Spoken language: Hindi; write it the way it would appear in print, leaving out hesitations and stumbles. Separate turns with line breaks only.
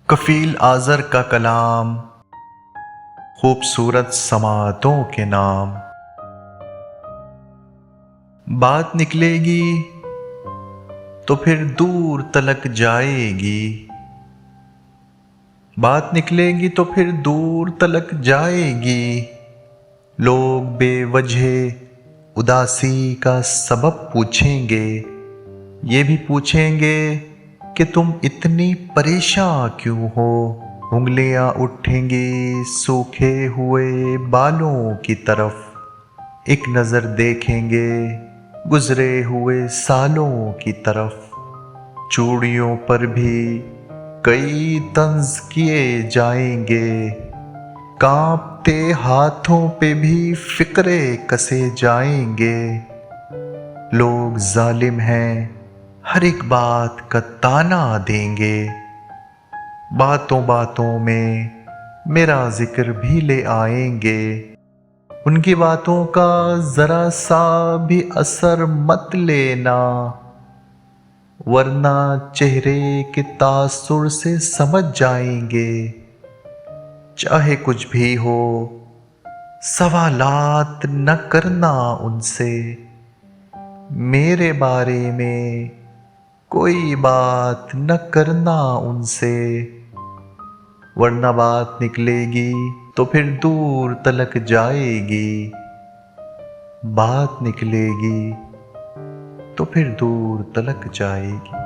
कफील आज़र का कलाम, खूबसूरत समातों के नाम। बात निकलेगी तो फिर दूर तलक जाएगी, बात निकलेगी तो फिर दूर तलक जाएगी। लोग बेवजह उदासी का सबब पूछेंगे, ये भी पूछेंगे कि तुम इतनी परेशान क्यों हो। उंगलियां उठेंगी सूखे हुए बालों की तरफ, एक नज़र देखेंगे गुजरे हुए सालों की तरफ। चूड़ियों पर भी कई तंज किए जाएंगे, कांपते हाथों पे भी फिक्रे कसे जाएंगे। लोग जालिम हैं, हर एक बात का ताना देंगे, बातों बातों में मेरा जिक्र भी ले आएंगे। उनकी बातों का जरा सा भी असर मत लेना, वरना चेहरे के तासुर से समझ जाएंगे। चाहे कुछ भी हो, सवालात न करना उनसे, मेरे बारे में कोई बात न करना उनसे। वरना बात निकलेगी तो फिर दूर तलक जाएगी, बात निकलेगी तो फिर दूर तलक जाएगी।